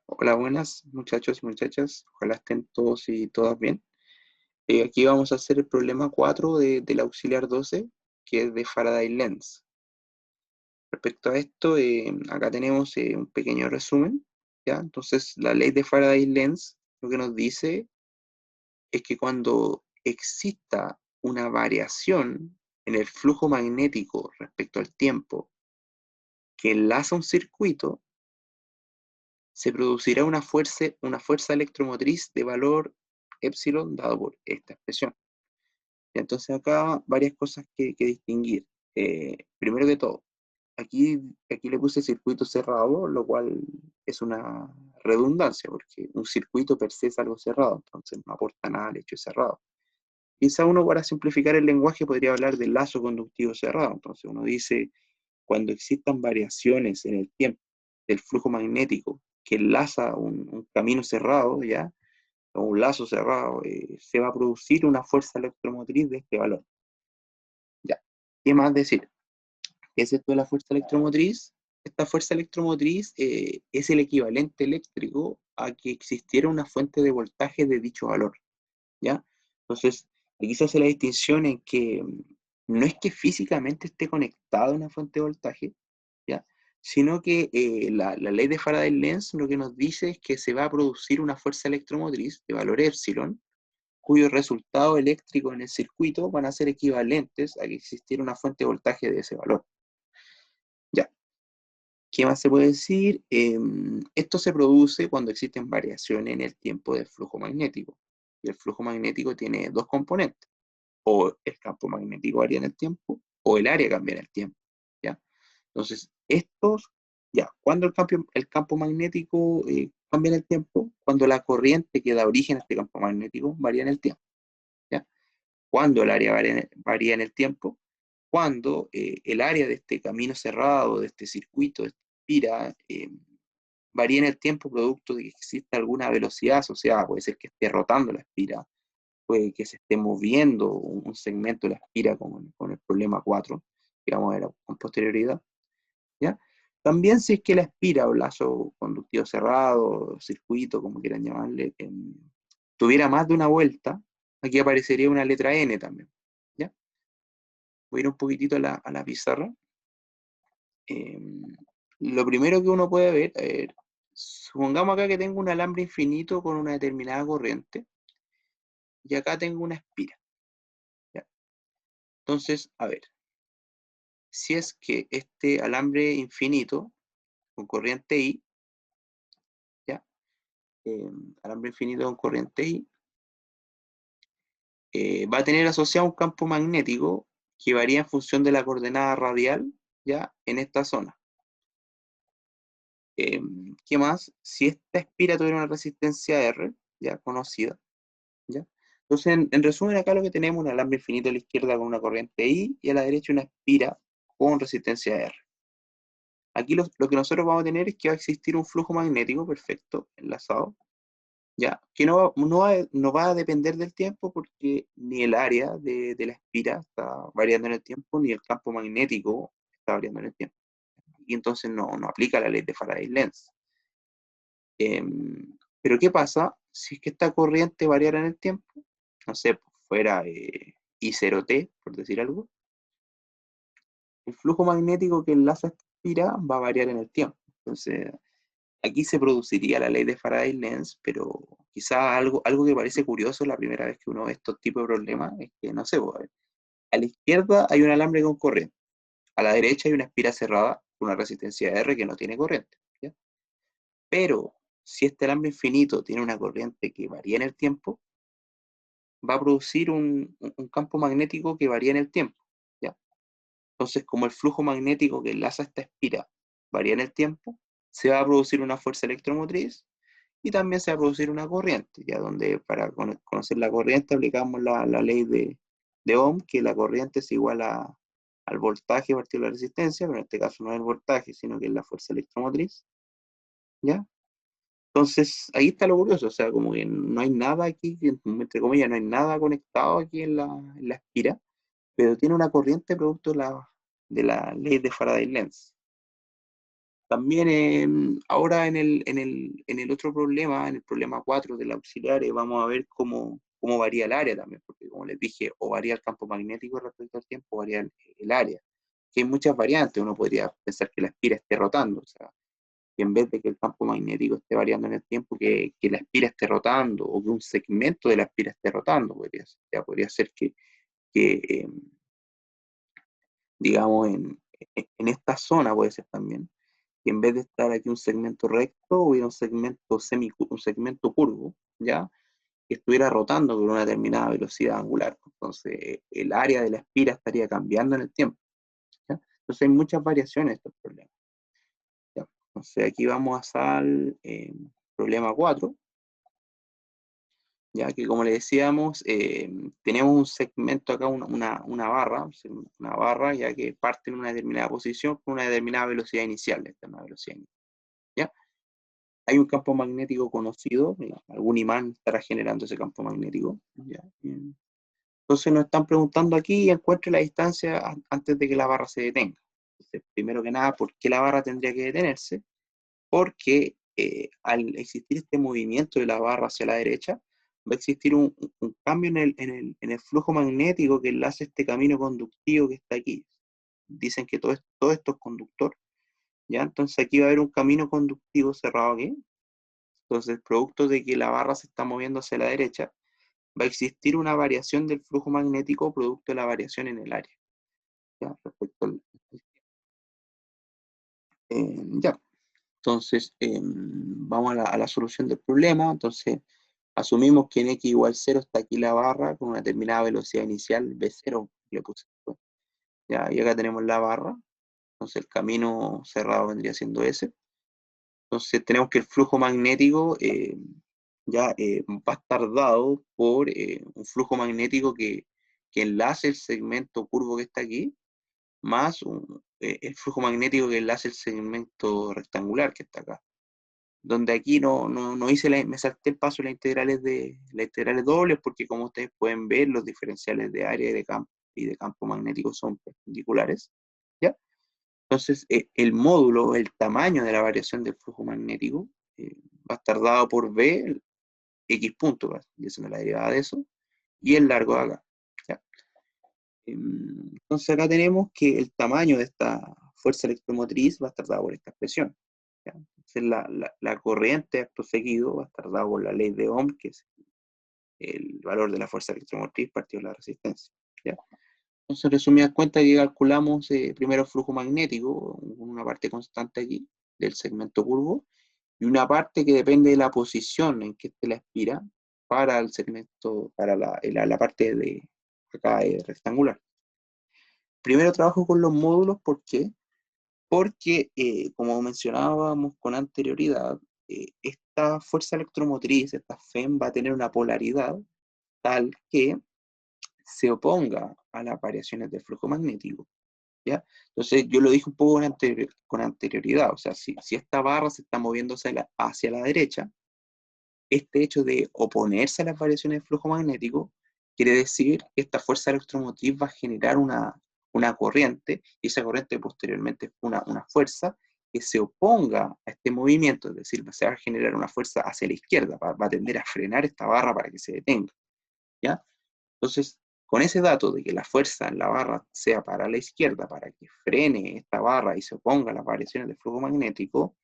Hola, buenas muchachos y muchachas. Ojalá estén todos y todas bien. Aquí vamos a hacer el problema 4 del auxiliar 12, que es de Faraday Lens. Respecto a esto, acá tenemos un pequeño resumen, ¿ya? Entonces, la ley de Faraday Lens lo que nos dice es que cuando exista una variación en el flujo magnético respecto al tiempo que enlaza un circuito, se producirá una fuerza electromotriz de valor epsilon dado por esta expresión. Entonces acá varias cosas que distinguir. Primero que todo, aquí le puse circuito cerrado, lo cual es una redundancia, porque un circuito per se es algo cerrado, entonces no aporta nada al hecho de cerrado. Quizá uno para simplificar el lenguaje podría hablar del lazo conductivo cerrado, entonces uno dice, cuando existan variaciones en el tiempo del flujo magnético que enlaza un camino cerrado, ¿ya? O un lazo cerrado, se va a producir una fuerza electromotriz de este valor. Ya. ¿Qué más decir? ¿Qué es esto de la fuerza electromotriz? Esta fuerza electromotriz es el equivalente eléctrico a que existiera una fuente de voltaje de dicho valor, ¿ya? Entonces, aquí se hace la distinción en que no es que físicamente esté conectada a una fuente de voltaje, ¿ya? Sino que la ley de Faraday-Lenz lo que nos dice es que se va a producir una fuerza electromotriz de valor epsilon, cuyos resultados eléctricos en el circuito van a ser equivalentes a que existiera una fuente de voltaje de ese valor. Ya, ¿qué más se puede decir? Esto se produce cuando existen variaciones en el tiempo del flujo magnético. Y el flujo magnético tiene dos componentes. O el campo magnético varía en el tiempo, o el área cambia en el tiempo. ¿Ya? Entonces, cuando el campo magnético cambia en el tiempo, cuando la corriente que da origen a este campo magnético varía en el tiempo. ¿Ya? Cuando el área varía en el tiempo, cuando el área de este camino cerrado, de este circuito, de esta espira, varía en el tiempo producto de que exista alguna velocidad asociada, puede ser que esté rotando la espira, puede que se esté moviendo un segmento de la espira con el problema 4, que vamos a ver con posterioridad, ¿ya? También si es que la espira o lazo conductivo cerrado, circuito, como quieran llamarle, tuviera más de una vuelta, aquí aparecería una letra N también, ¿ya? Voy a ir un poquitito a la pizarra. Eh, lo primero que uno puede ver, supongamos acá que tengo un alambre infinito con una determinada corriente, y acá tengo una espira, ¿ya? Entonces, a ver, si es que este alambre infinito con corriente I, ¿ya? Eh, alambre infinito con corriente I, va a tener asociado un campo magnético que varía en función de la coordenada radial, ¿ya? En esta zona. Eh, ¿Qué más? Si esta espira tuviera una resistencia R, ya conocida, ¿ya? Entonces, en resumen, acá lo que tenemos es un alambre infinito a la izquierda con una corriente I y a la derecha una espira con resistencia R. Aquí lo que nosotros vamos a tener es que va a existir un flujo magnético perfecto, enlazado, ¿ya? Que no va a depender del tiempo porque ni el área de la espira está variando en el tiempo, ni el campo magnético está variando en el tiempo. Y entonces no aplica la ley de Faraday-Lenz. Pero ¿qué pasa si es que esta corriente variara en el tiempo? No sé, pues, fuera I0T, por decir algo. El flujo magnético que enlaza esta espira va a variar en el tiempo. Entonces, aquí se produciría la ley de Faraday-Lenz, pero quizá algo que parece curioso la primera vez que uno ve estos tipos de problemas es que, no sé, pues, a la izquierda hay un alambre con corriente, a la derecha hay una espira cerrada con una resistencia R que no tiene corriente, ¿ya? Pero si este alambre infinito tiene una corriente que varía en el tiempo, va a producir un campo magnético que varía en el tiempo, ¿ya? Entonces, como el flujo magnético que enlaza esta espira varía en el tiempo, se va a producir una fuerza electromotriz y también se va a producir una corriente, ya donde para conocer la corriente aplicamos la ley de Ohm, que la corriente es igual al voltaje partido de la resistencia, pero en este caso no es el voltaje, sino que es la fuerza electromotriz, ¿ya? Entonces, ahí está lo curioso, o sea, como que no hay nada aquí, entre comillas, no hay nada conectado aquí en la espira, pero tiene una corriente producto de la ley de Faraday-Lenz. También ahora en el otro problema, en el problema 4 del auxiliar, vamos a ver cómo varía el área también, porque como les dije, o varía el campo magnético respecto al tiempo, o varía el área. Que hay muchas variantes, uno podría pensar que la espira esté rotando, o sea, que en vez de que el campo magnético esté variando en el tiempo, que la espira esté rotando, o que un segmento de la espira esté rotando, podría ser que digamos, en esta zona puede ser también, que en vez de estar aquí un segmento recto, hubiera un segmento curvo, ¿ya? Que estuviera rotando con una determinada velocidad angular. Entonces, el área de la espira estaría cambiando en el tiempo, ¿ya? Entonces, hay muchas variaciones de estos problemas, ¿ya? Entonces, aquí vamos al problema 4, ya que como le decíamos, tenemos un segmento acá, una barra, ya que parte en una determinada posición con una determinada velocidad inicial, esta es una velocidad inicial, ¿ya? Hay un campo magnético conocido, algún imán estará generando ese campo magnético, ¿ya? Entonces nos están preguntando aquí, encuentre la distancia antes de que la barra se detenga. Entonces, primero que nada, ¿por qué la barra tendría que detenerse? Porque al existir este movimiento de la barra hacia la derecha, va a existir un cambio en el flujo magnético que enlace este camino conductivo que está aquí. Dicen que todo esto es conductor, ¿ya? Entonces aquí va a haber un camino conductivo cerrado aquí. Entonces, producto de que la barra se está moviendo hacia la derecha, va a existir una variación del flujo magnético producto de la variación en el área, ¿ya? Respecto al, ya. Entonces, vamos a la solución del problema. Entonces, asumimos que en x igual 0 está aquí la barra con una determinada velocidad inicial, v0, le puse. Ya, y acá tenemos la barra. Entonces, el camino cerrado vendría siendo ese. Entonces, tenemos que el flujo magnético ya va a estar dado por un flujo magnético que enlace el segmento curvo que está aquí, más el flujo magnético que enlace el segmento rectangular que está acá. Donde aquí no hice me salté el paso de las integrales dobles, porque como ustedes pueden ver, los diferenciales de área y de campo magnético son perpendiculares, ¿ya? Entonces, el módulo, el tamaño de la variación del flujo magnético, va a estar dado por V, X punto, diciendo la derivada de eso, y el largo de acá, ¿ya? Entonces acá tenemos que el tamaño de esta fuerza electromotriz va a estar dado por esta expresión, ¿ya? Entonces la corriente acto seguido va a estar dado por la ley de Ohm, que es el valor de la fuerza electromotriz partido de la resistencia, ¿ya? Entonces, en resumidas cuentas, aquí calculamos primero el flujo magnético, una parte constante aquí del segmento curvo, y una parte que depende de la posición en que esté la espira para el segmento, para la parte de acá rectangular. Primero trabajo con los módulos, ¿por qué? Porque, como mencionábamos con anterioridad, esta fuerza electromotriz, esta FEM, va a tener una polaridad tal que se oponga a las variaciones del flujo magnético, ¿ya? Entonces, yo lo dije un poco con anterioridad, o sea, si esta barra se está moviendo hacia la derecha, este hecho de oponerse a las variaciones del flujo magnético quiere decir que esta fuerza electromotriz va a generar una corriente, y esa corriente posteriormente es una fuerza que se oponga a este movimiento, es decir, se va a generar una fuerza hacia la izquierda, va a tender a frenar esta barra para que se detenga, ¿ya? Entonces, con ese dato de que la fuerza en la barra sea para la izquierda, para que frene esta barra y se oponga a las variaciones del flujo magnético,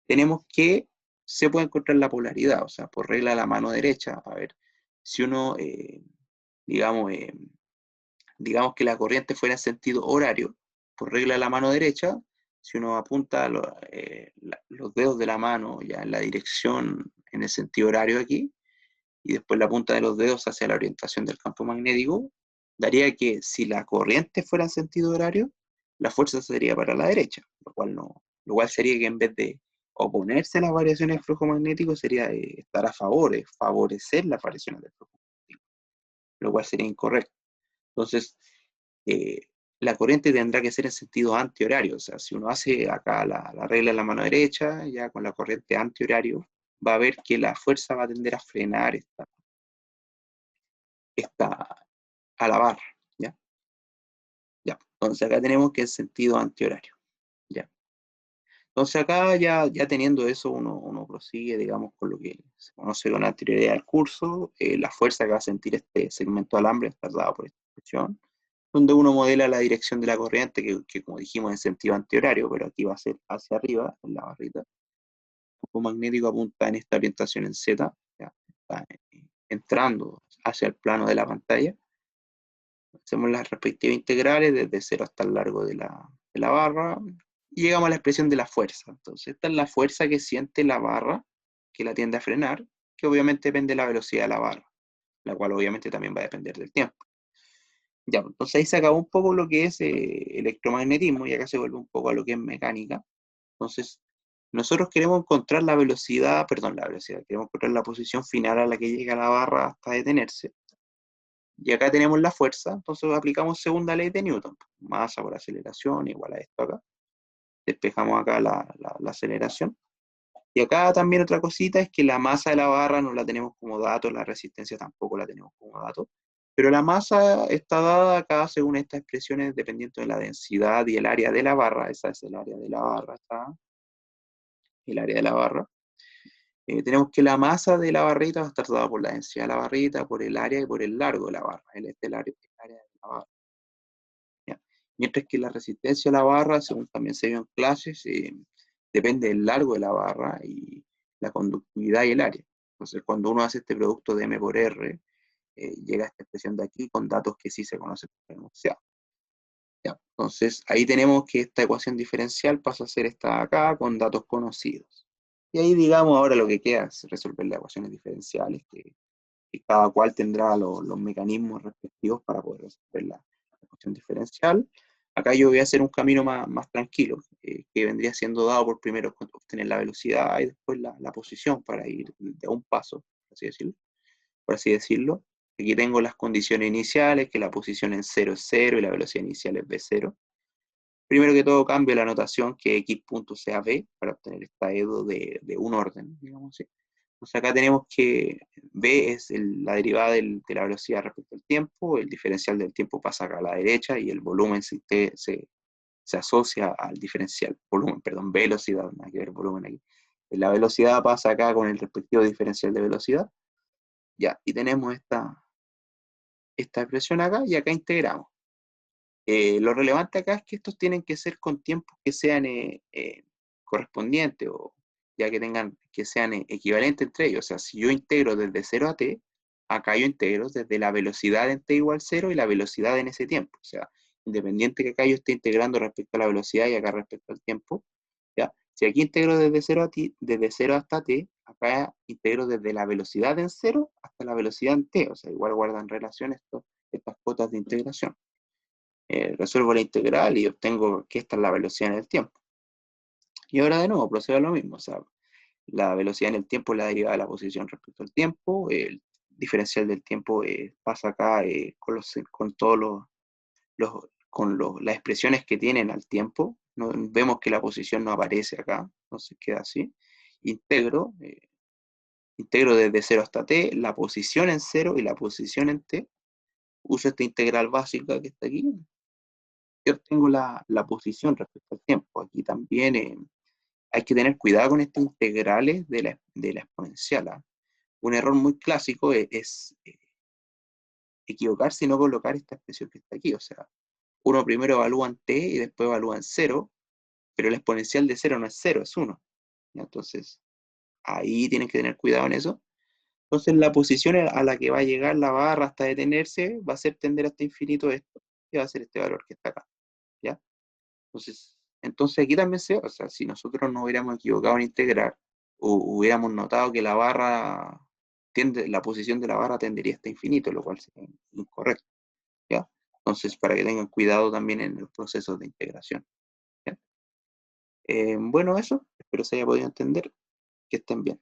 tenemos que se puede encontrar la polaridad, o sea, por regla de la mano derecha. A ver, si uno, digamos, digamos que la corriente fuera en sentido horario, por regla de la mano derecha, si uno apunta los dedos de la mano ya en la dirección, en el sentido horario aquí, y después la punta de los dedos hacia la orientación del campo magnético, daría que si la corriente fuera en sentido horario, la fuerza sería para la derecha, lo cual sería que en vez de oponerse a las variaciones del flujo magnético, sería estar a favor, favorecer las variaciones del flujo magnético, lo cual sería incorrecto. Entonces, eh, la corriente tendrá que ser en sentido antihorario, o sea, si uno hace acá la regla en la mano derecha, ya con la corriente antihorario, va a ver que la fuerza va a tender a frenar esta a la barra, ¿ya? Ya. Entonces acá tenemos que es sentido antihorario, ¿ya? Entonces acá ya teniendo eso, uno prosigue, digamos, con lo que se conoce con anterioridad al curso, la fuerza que va a sentir este segmento de alambre está dada por esta expresión, donde uno modela la dirección de la corriente, que como dijimos en sentido antihorario, pero aquí va a ser hacia arriba, en la barrita. El campo magnético apunta en esta orientación en Z, ya, está entrando hacia el plano de la pantalla. Hacemos las respectivas integrales desde 0 hasta el largo de la barra y llegamos a la expresión de la fuerza. Entonces, esta es la fuerza que siente la barra, que la tiende a frenar, que obviamente depende de la velocidad de la barra, la cual obviamente también va a depender del tiempo. Ya, pues, entonces ahí se acabó un poco lo que es electromagnetismo y acá se vuelve un poco a lo que es mecánica. Entonces, nosotros queremos encontrar la velocidad, perdón, la velocidad, queremos encontrar la posición final a la que llega la barra hasta detenerse. Y acá tenemos la fuerza, entonces aplicamos segunda ley de Newton. Masa por aceleración igual a esto acá. Despejamos acá la aceleración. Y acá también otra cosita es que la masa de la barra no la tenemos como dato, la resistencia tampoco la tenemos como dato. Pero la masa está dada acá según estas expresiones dependiendo de la densidad y el área de la barra. Esa es el área de la barra, está el área de la barra. Tenemos que la masa de la barrita va a estar dada por la densidad de la barrita, por el área y por el largo de la barra. El área de la barra. ¿Ya? Mientras que la resistencia a la barra, según también se vio en clases, depende del largo de la barra y la conductividad y el área. Entonces, cuando uno hace este producto de M por R, llega a esta expresión de aquí con datos que sí se conocen por enunciado. ¿Ya? Entonces, ahí tenemos que esta ecuación diferencial pasa a ser esta de acá con datos conocidos. Y ahí, digamos, ahora lo que queda es resolver las ecuaciones diferenciales, que cada cual tendrá los mecanismos respectivos para poder resolver la ecuación diferencial. Acá yo voy a hacer un camino más tranquilo, que vendría siendo dado por primero obtener la velocidad y después la posición para ir de a un paso, por así decirlo. Aquí tengo las condiciones iniciales, que la posición en 0 es 0 y la velocidad inicial es v0. Primero que todo cambio la notación que x punto sea v para obtener esta edo de un orden, digamos así. Entonces acá tenemos que v es la derivada de la velocidad respecto al tiempo, el diferencial del tiempo pasa acá a la derecha y el volumen se asocia al diferencial, volumen, perdón, velocidad, no hay que ver volumen aquí. La velocidad pasa acá con el respectivo diferencial de velocidad, ya, y tenemos esta expresión acá y acá integramos. Lo relevante acá es que estos tienen que ser con tiempos que sean correspondientes o ya que sean equivalentes entre ellos. O sea, si yo integro desde 0 a t, acá yo integro desde la velocidad en t igual 0 y la velocidad en ese tiempo. O sea, independiente que acá yo esté integrando respecto a la velocidad y acá respecto al tiempo, ¿ya? Si aquí integro desde 0, desde 0 hasta t, acá integro desde la velocidad en 0 hasta la velocidad en t. O sea, igual guardan relación estas cuotas de integración. Resuelvo la integral y obtengo que esta es la velocidad en el tiempo. Y ahora de nuevo procedo a lo mismo, o sea, la velocidad en el tiempo es la derivada de la posición respecto al tiempo, el diferencial del tiempo pasa acá con todos las expresiones que tienen al tiempo. No, vemos que la posición no aparece acá, entonces queda así. Integro, integro desde 0 hasta t, la posición en 0 y la posición en t. Uso esta integral básica que está aquí, yo obtengo la posición respecto al tiempo. Aquí también hay que tener cuidado con estas integrales de la exponencial. ¿Ah? Un error muy clásico es equivocarse y no colocar esta expresión que está aquí. O sea, uno primero evalúa en t y después evalúa en 0, pero la exponencial de 0 no es 0, es 1. Entonces, ahí tienen que tener cuidado en eso. Entonces, la posición a la que va a llegar la barra hasta detenerse va a ser tender hasta infinito esto, que va a ser este valor que está acá. ¿Ya? Entonces aquí también o sea, si nosotros no hubiéramos equivocado en integrar, o hubiéramos notado que la posición de la barra tendería hasta infinito, lo cual sería incorrecto, ¿ya? Entonces, para que tengan cuidado también en los procesos de integración, ¿ya? Bueno, eso, espero se haya podido entender, que estén bien.